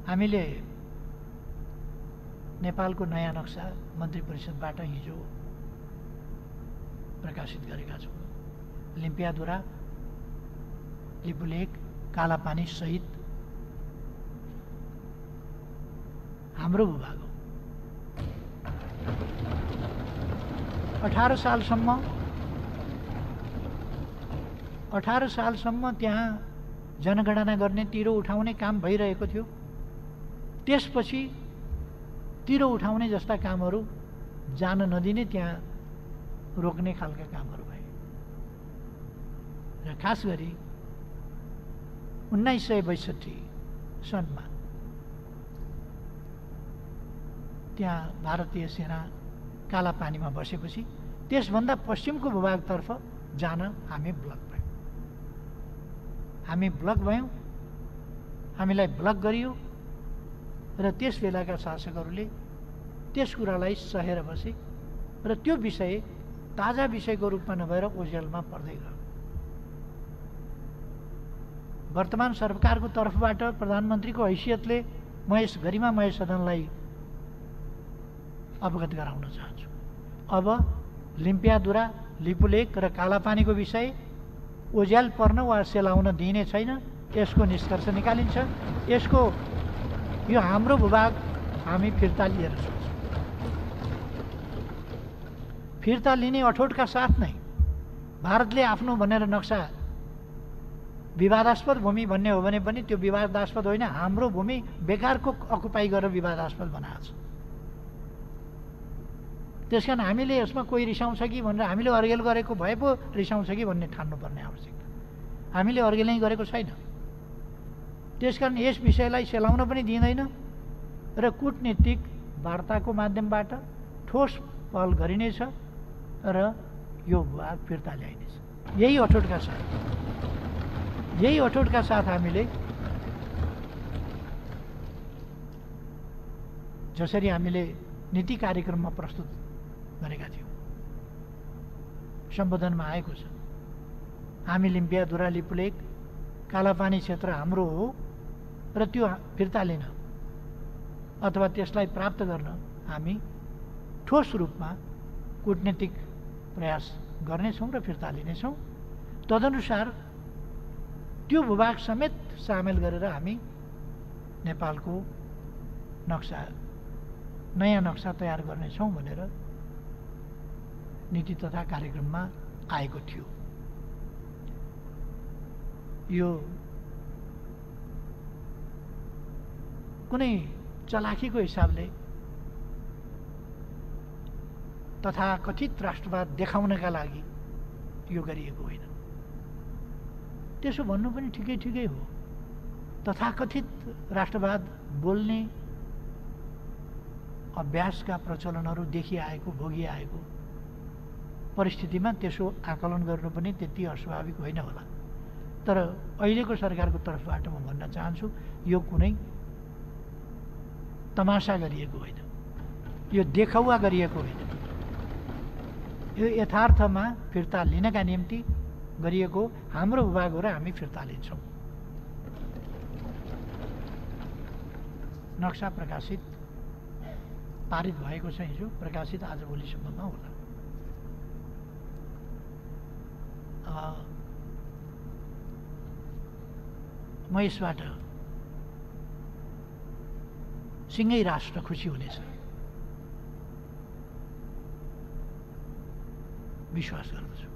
हामीले नेपालको नयाँ नक्सा मन्त्री परिषदबाट हिजो प्रकाशित गरेका छौँ। लिम्पियाधुरा, लिपुलेक, कालापानी सहित हाम्रो भूभाग हो। 18 सालसम्म त्यहाँ जनगणना गर्ने, तिरो उठाउने काम भइरहेको थियो। त्यसपछि तिरो उठाउने जस्ता कामहरू जान नदिने, त्यहाँ रोक्ने खालका कामहरू भए र खास गरी 1962 सनमा त्यहाँ भारतीय सेना कालापानीमा बसेपछि त्यसभन्दा पश्चिमको भूभागतर्फ जान हामी ब्लक भयौँ। हामीलाई ब्लक गरियो र त्यस बेलाका शासकहरूले त्यस कुरालाई सहेर बसे र त्यो विषय ताजा विषयको रूपमा नभएर ओझेलमा पर्दै गयो। वर्तमान सरकारको तर्फबाट प्रधानमन्त्रीको हैसियतले म यस गरिमामय सदनलाई अवगत गराउन चाहन्छु। अब लिम्पियाधुरा, लिपुलेक र कालापानीको विषय ओझेल पर्न वा सेलाउन दिइने छैन। यसको निष्कर्ष निकालिन्छ। यो हाम्रो भूभाग हामी फिर्ता लिएर सक्छौँ। फिर्ता लिने अठोटका साथ नै भारतले आफ्नो भनेर नक्सा विवादास्पद भूमि भन्ने हो भने पनि त्यो विवादास्पद होइन, हाम्रो भूमि बेकारको अकुपाई गरेर विवादास्पद बनाएको छ। त्यसकारण हामीले यसमा कोही रिसाउँछ कि भनेर हामीले अर्गेल गरेको भए पो रिसाउँछ कि भन्ने ठान्नुपर्ने आवश्यकता। हामीले अर्गेलै गरेको छैन। त्यसकारण यस विषयलाई सेलाउन पनि दिँदैन र कूटनीतिक वार्ताको माध्यमबाट ठोस पहल गरिनेछ र यो भूभाग फिर्ता ल्याइनेछ। यही अठोटका साथ हामीले जसरी हामीले नीति कार्यक्रममा प्रस्तुत गरेका थियौँ, सम्बोधनमा आएको छ, हामी लिम्पियाधुरा, लिपुलेक, कालापानी क्षेत्र हाम्रो हो र त्यो फिर्ता लिन अथवा त्यसलाई प्राप्त गर्न हामी ठोस रूपमा कूटनीतिक प्रयास गर्नेछौँ र फिर्ता लिनेछौँ। तदनुसार त्यो भूभाग समेत सामेल गरेर हामी नेपालको नयाँ नक्सा तयार गर्नेछौँ भनेर नीति तथा कार्यक्रममा आएको थियो। यो कुनै चलाखीको हिसाबले तथाकथित राष्ट्रवाद देखाउनका लागि यो गरिएको होइन। त्यसो भन्नु पनि ठिकै हो। तथाकथित राष्ट्रवाद बोल्ने अभ्यासका प्रचलनहरू देखिआएको, भोगिआएको परिस्थितिमा त्यसो आकलन गर्नु पनि त्यति अस्वाभाविक होइन होला। तर अहिलेको सरकारको तर्फबाट म भन्न चाहन्छु, यो कुनै तमासा गरिएको होइन, यो देखावा गरिएको होइन। यो यथार्थमा फिर्ता लिनका निम्ति गरिएको हाम्रो भूभाग हो र हामी फिर्ता लिन्छौँ। नक्सा प्रकाशित पारित भएको छ हिजो, प्रकाशित आज भोलिसम्ममा होला। म यसबाट सिंगै राष्ट्र खुसी हुनेछ विश्वास गर्दछु।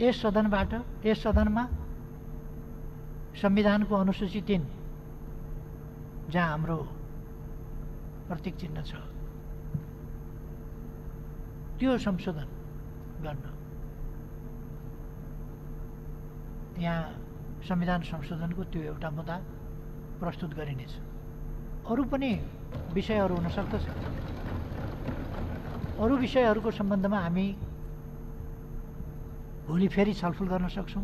यस सदनमा संविधानको अनुसूची 3 जहाँ हाम्रो प्रतीक चिन्ह छ, त्यो संशोधन गर्न यहाँ संविधान संशोधनको त्यो एउटा मुद्दा प्रस्तुत गरिनेछ। अरू पनि विषयहरू हुन सक्दछ। अरू विषयहरूको सम्बन्धमा हामी भोलि फेरि छलफल गर्न सक्छौँ,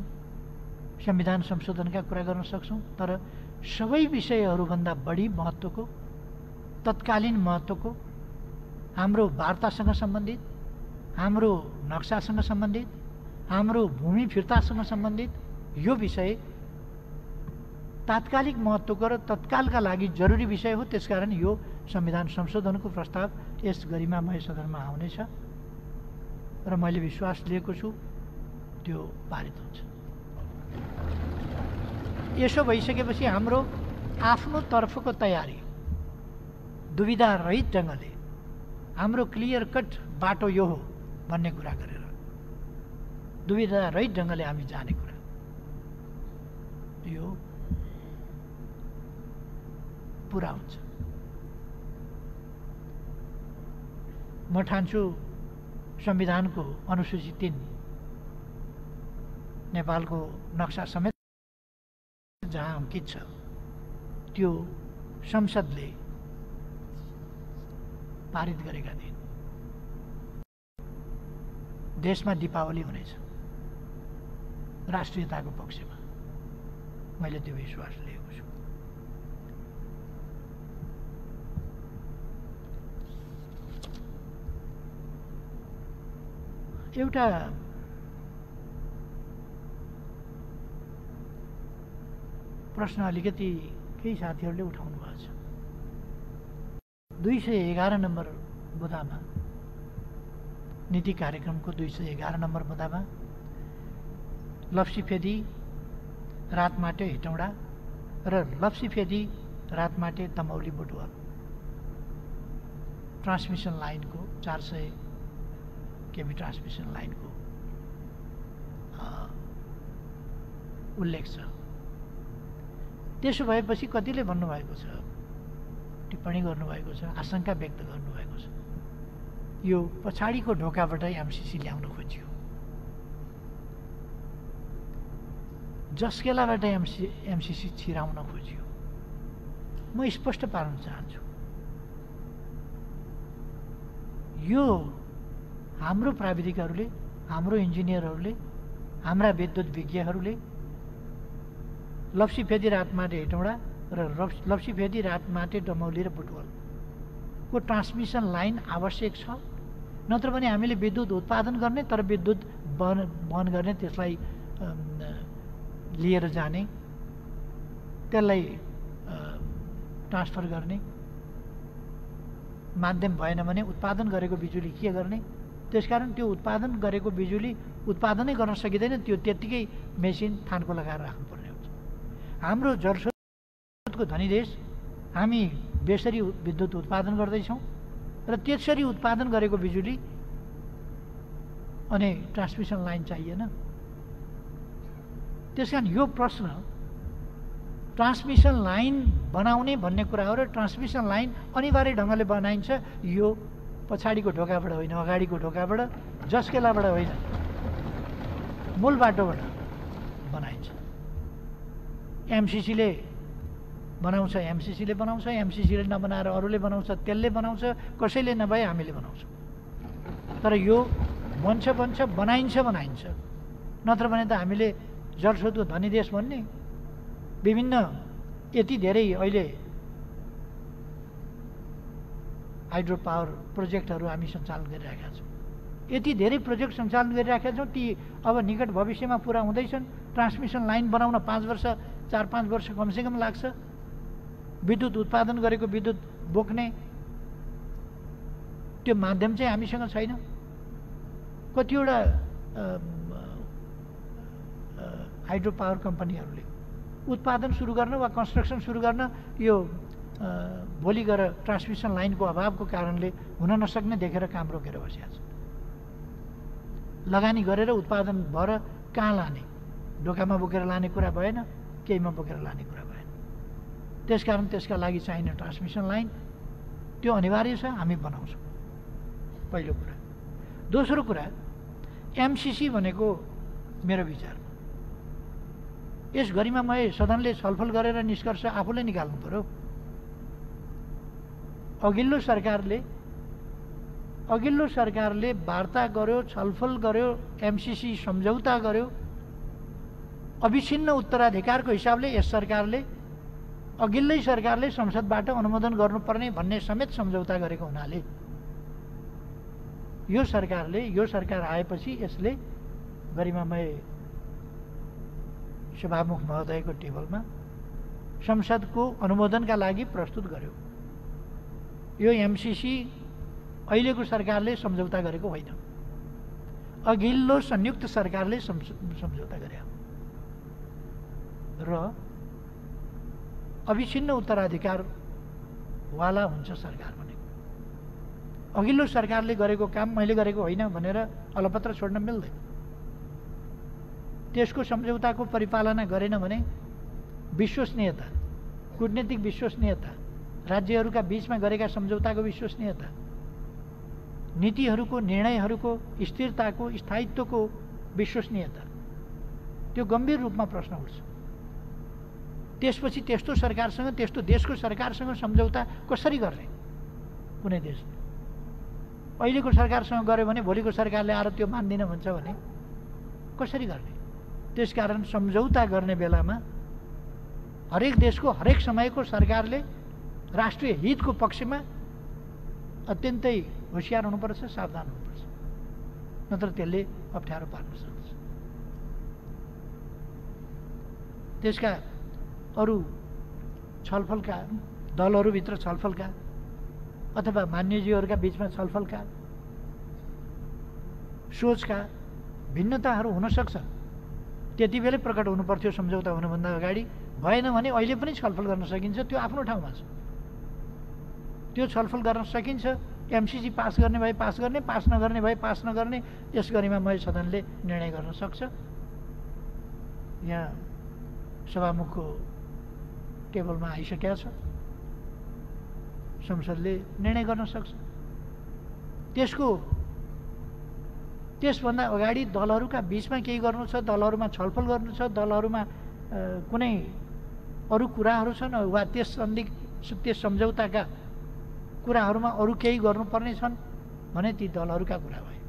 संविधान संशोधनका कुरा गर्न सक्छौँ। तर सबै विषयहरूभन्दा बढी महत्त्वको, तत्कालीन महत्त्वको, हाम्रो वार्तासँग सम्बन्धित, हाम्रो नक्सासँग सम्बन्धित, हाम्रो भूमि फिर्तासँग सम्बन्धित यो विषय तात्कालिक महत्त्वको र तत्कालका लागि जरुरी विषय हो। त्यसकारण यो संविधान संशोधनको प्रस्ताव यस गरिमामय सदनमा आउनेछ र मैले विश्वास लिएको छु त्यो पारित हुन्छ। यसो भइसकेपछि हाम्रो आफ्नो तर्फको तयारी दुविधा रहित ढङ्गले हाम्रो क्लियर कट बाटो यो हो भन्ने कुरा गरेर दुविधा रहित ढङ्गले हामी जाने कुरा यो पुरा हुन्छ। म ठान्छु संविधानको अनुसूची 3 नेपालको नक्सा समेत जहाँ अंकित छ त्यो संसदले पारित गरेका दिन देशमा दीपावली हुनेछ राष्ट्रियताको पक्षमा। मैले त्यो विश्वास लिएको छु। एउटा प्रश्न अलिकति केही साथीहरूले उठाउनु भएको छ। 211 नम्बर बुँदामा नीति कार्यक्रमको 211 नम्बर बुँदामा लप्सीफेदी रातमाटे हेटौँडा र लप्सीफेदी रातमाटे तमौली बुटवल ट्रान्समिसन लाइनको 400 केबी ट्रान्समिसन लाइनको उल्लेख छ। त्यसो भएपछि कतिले भन्नुभएको छ, टिप्पणी गर्नुभएको छ, आशंका व्यक्त गर्नुभएको छ यो पछाडिको ढोकाबाटै एमसीसी ल्याउन खोजियो, जसकेलाबाट एमसीसी छिराउन खोजियो। म स्पष्ट पार्न चाहन्छु, यो हाम्रो प्राविधिकहरूले, हाम्रो इन्जिनियरहरूले, हाम्रा विद्युत विज्ञहरूले लप्सीफेदी रातमाटे हेटौँडा र लप्सीफेदी रातमाटे डमौली र बुटवलको ट्रान्समिसन लाइन आवश्यक छ। नत्र भने हामीले विद्युत उत्पादन गर्ने तर विद्युत बहन गर्ने, त्यसलाई लिएर जाने, त्यसलाई ट्रान्सफर गर्ने माध्यम भएन भने उत्पादन गरेको बिजुली के गर्ने? त्यसकारण त्यो उत्पादन गरेको बिजुली उत्पादनै गर्न सकिँदैन, त्यो त्यत्तिकै मेसिन थानको लगाएर राख्नुपर्ने हुन्छ। हाम्रो जलस्रोतको धनी देश, हामी बेसरी विद्युत उत्पादन गर्दैछौँ र त्यसरी उत्पादन गरेको बिजुली अनि ट्रान्समिसन लाइन चाहिएन। त्यसकारण यो प्रश्न ट्रान्समिसन लाइन बनाउने भन्ने कुरा हो र ट्रान्समिसन लाइन अनिवार्य ढङ्गले बनाइन्छ। यो पछाडिको ढोकाबाट होइन, अगाडिको ढोकाबाट, जसकेलाबाट होइन, मूल बाटोबाट बनाइन्छ। एमसीसीले बनाउँछ, एमसीसीले बनाउँछ, एमसीसीले नबनाएर अरूले बनाउँछ, त्यसले बनाउँछ, कसैले नभए हामीले बनाउँछौँ। तर यो बन्छ बनाइन्छ। नत्र भने त हामीले जलस्रोतको धनी देश भन्ने विभिन्न यति धेरै अहिले हाइड्रो पावर प्रोजेक्टहरू हामी सञ्चालन गरिरहेका छौँ, यति धेरै प्रोजेक्ट सञ्चालन गरिरहेका छौँ। ती अब निकट भविष्यमा पुरा हुँदैछन्। ट्रान्समिसन लाइन बनाउन 4-5 वर्ष कमसेकम लाग्छ। विद्युत उत्पादन गरेको विद्युत बोक्ने त्यो माध्यम चाहिँ हामीसँग छैन। कतिवटा हाइड्रो पावर कम्पनीहरूले उत्पादन सुरु गर्न वा कन्स्ट्रक्सन सुरु गर्न यो भोलि गएर ट्रान्समिसन लाइनको अभावको कारणले हुन नसक्ने देखेर काम रोकेर बसेका छन्। लगानी गरेर उत्पादन भएर कहाँ लाने? ढोकामा बोकेर लाने कुरा भएन, केहीमा बोकेर लाने कुरा भएन। त्यसकारण त्यसका लागि चाहिने ट्रान्समिसन लाइन त्यो अनिवार्य छ, हामी बनाउँछौँ। पहिलो कुरा। दोस्रो कुरा, एमसीसी भनेको मेरो विचारमा यस गरिमामय सदनले छलफल गरेर निष्कर्ष आफूले निकाल्नु पर्यो। अघिल्लो सरकारले वार्ता गर्यो, छलफल गर्यो, एमसीसी सम्झौता गर्यो। अविच्छिन्न उत्तराधिकारको हिसाबले यस सरकारले, अघिल्लै सरकारले संसदबाट अनुमोदन गर्नुपर्ने भन्ने समेत सम्झौता गरेको हुनाले यो सरकार आएपछि यसले गरिमामय सभामुख महोदयको टेबलमा संसदको अनुमोदनका लागि प्रस्तुत गर्यो। यो एमसीसी अहिलेको सरकारले सम्झौता गरेको होइन, अघिल्लो संयुक्त सरकारले सम्झौता गरे र अविच्छिन्न उत्तराधिकारवाला हुन्छ सरकार भनेको। अघिल्लो सरकारले गरेको काम मैले गरेको होइन भनेर अलपत्र छोड्न मिल्दैन। त्यसको सम्झौताको परिपालना गरेन भने विश्वसनीयता, कूटनीतिक विश्वसनीयता, राज्यहरूका बीचमा गरेका सम्झौताको विश्वसनीयता, नीतिहरूको निर्णयहरूको स्थिरताको स्थायित्वको विश्वसनीयता, त्यो गम्भीर रूपमा प्रश्न उठ्छ। त्यसपछि त्यस्तो सरकारसँग, त्यस्तो देशको सरकारसँग सम्झौता कसरी गर्ने? कुनै देशले अहिलेको सरकारसँग गर्यो भने भोलिको सरकारले आएर त्यो मान्दिन भन्छ भने कसरी गर्ने? त्यसकारण सम्झौता गर्ने बेलामा हरेक देशको हरेक समयको सरकारले राष्ट्रिय हितको पक्षमा अत्यन्तै होशियार हुनुपर्छ, सावधान हुनुपर्छ, नत्र त्यसले अप्ठ्यारो पार्न सक्छ। त्यसका अरू छलफलका दलहरूभित्र छलफलका अथवा मान्यज्यूहरूका बीचमा छलफलका सोचका भिन्नताहरू हुन सक्छ। त्यति बेलै प्रकट हुनुपर्थ्यो सम्झौता हुनुभन्दा अगाडि। भएन भने अहिले पनि छलफल गर्न सकिन्छ, त्यो आफ्नो ठाउँमा छ। त्यो छलफल गर्न सकिन्छ। एमसीसी पास गर्ने भए पास गर्ने, पास नगर्ने भए पास नगर्ने, यस गरिमामय सदनले निर्णय गर्न सक्छ। यहाँ सभामुखको टेबलमा आइसकेका छ, संसदले निर्णय गर्न सक्छ। त्यसभन्दा अगाडि दलहरूका बीचमा केही गर्नु छ, दलहरूमा छलफल गर्नु छ, दलहरूमा कुनै अरू कुराहरू छन् वा त्यस सम्झौताका कुराहरूमा अरू केही गर्नुपर्ने छन् भने ती दलहरूका कुरा भए,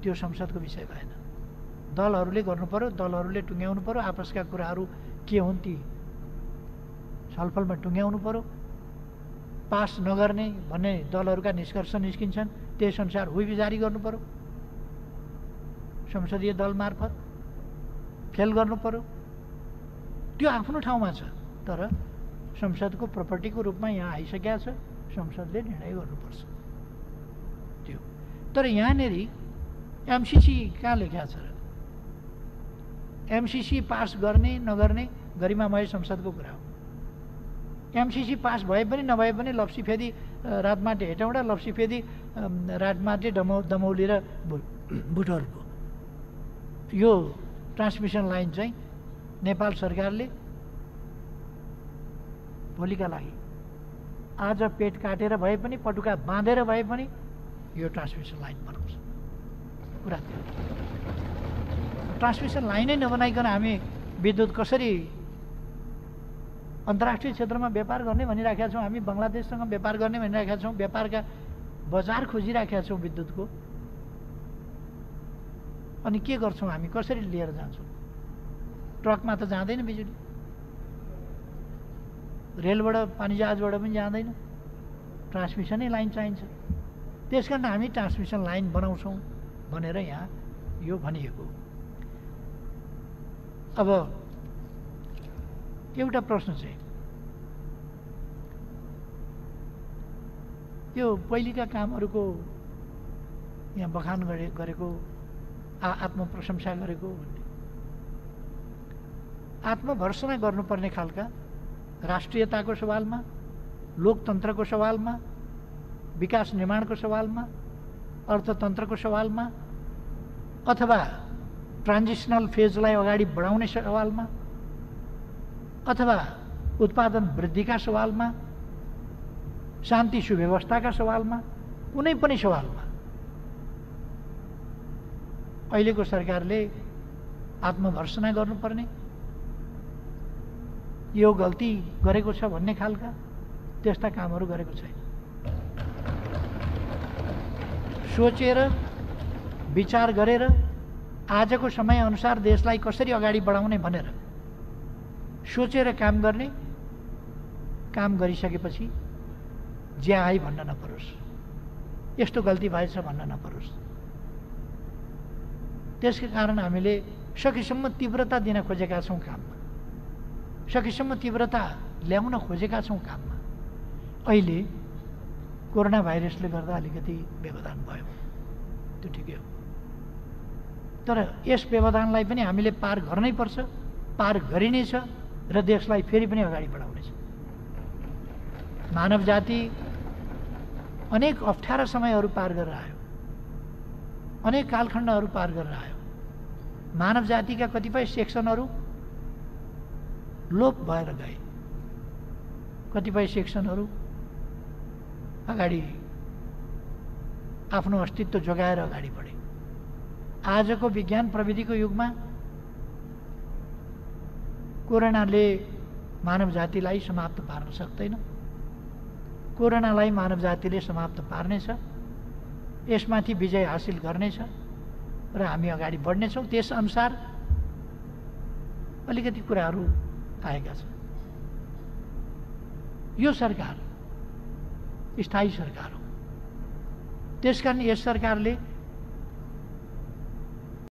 त्यो संसदको विषय भएन। दलहरूले गर्नु पर्यो, दलहरूले टुङ्ग्याउनु पर्यो, आपसका कुराहरू के हुन् ती छलफलमा टुङ्ग्याउनु पर्यो। पास नगर्ने भन्ने दलहरूका निष्कर्ष निस्किन्छन्, त्यसअनुसार हुइबी जारी गर्नु पर्यो, संसदीय दल मार्फत फेल गर्नु पर्यो। त्यो आफ्नो ठाउँमा छ, तर संसदको प्रपर्टीको रूपमा यहाँ आइसकेका छ, संसदले निर्णय गर्नुपर्छ त्यो। तर यहाँनिर एमसीसी कहाँ लेखेको छ र? एमसीसी पास गर्ने नगर्ने गरिमामय संसदको कुरा हो। एमसीसी पास भए पनि नभए पनि लप्सीफेदी रातमाटे हेटौँडा, लप्सीफेदी रातमाटे दमौली र बुटोलको यो ट्रान्समिसन लाइन चाहिँ नेपाल सरकारले भोलिका लागि आज पेट काटेर भए पनि, पटुका बाँधेर भए पनि यो ट्रान्समिसन लाइन बनाउँछ। कुरा त्यो ट्रान्समिसन लाइनै नबनाइकन हामी विद्युत कसरी अन्तर्राष्ट्रिय क्षेत्रमा व्यापार गर्ने भनिराखेका छौँ, हामी बङ्गलादेशसँग व्यापार गर्ने भनिराखेका छौँ, व्यापारका बजार खोजिराखेका छौँ विद्युतको। अनि के गर्छौँ हामी? कसरी लिएर जान्छौँ? ट्रकमा त जाँदैन बिजुली, रेलबाट पानी जहाजबाट पनि जाँदैन, ट्रान्समिसनै लाइन चाहिन्छ। त्यसकारण हामी ट्रान्समिसन लाइन बनाउँछौँ भनेर यहाँ यो भनिएको। अब एउटा प्रश्न चाहिँ यो पहिलेका कामहरूको यहाँ बखान गरेको, आत्मप्रशंसा गरेको भन्ने, आत्मभर्सना गर्नुपर्ने खालका राष्ट्रियताको सवालमा, लोकतन्त्रको सवालमा, विकास निर्माणको सवालमा, अर्थतन्त्रको सवालमा अथवा ट्रान्जिसनल फेजलाई अगाडि बढाउने सवालमा अथवा उत्पादन वृद्धिका सवालमा, शान्ति सुव्यवस्थाका सवालमा, कुनै पनि सवालमा अहिलेको सरकारले आत्मभर्सना गर्नुपर्ने, यो गल्ती गरेको छ भन्ने खालका त्यस्ता कामहरू गरेको छैन। सोचेर विचार गरेर आजको समयअनुसार देशलाई कसरी अगाडि बढाउने भनेर सोचेर काम गर्ने, काम गरिसकेपछि ज्या आइ भन्न नपरोस्, यस्तो गल्ती भएछ भन्न नपरोस्। त्यसकै कारण हामीले सकेसम्म तीव्रता दिन खोजेका छौँ काममा। सकेसम्म तीव्रता ल्याउन खोजेका छौँ काममा। अहिले कोरोना भाइरसले गर्दा अलिकति व्यवधान भयो, त्यो ठिकै हो, तर यस व्यवधानलाई पनि हामीले पार गर्नै पर्छ, पार गरिनेछ र देशलाई फेरि पनि अगाडि बढाउनेछ। मानव जाति अनेक अप्ठ्यारा समयहरू पार गरेर आयो, अनेक कालखण्डहरू पार गरेर आयो। मानव जातिका कतिपय सेक्सनहरू लोप भएर गए, कतिपय सेक्सनहरू अगाडि आफ्नो अस्तित्व जोगाएर अगाडि बढे। आजको विज्ञान प्रविधिको युगमा कोरोनाले मानव जातिलाई समाप्त पार्न सक्दैन, कोरोनालाई मानव जातिले समाप्त पार्नेछ, यसमाथि विजय हासिल गर्नेछ र हामी अगाडि बढ्नेछौँ। त्यसअनुसार अलिकति कुराहरू आएका छन्। यो सरकार स्थायी सरकार हो, त्यसकारण यस सरकारले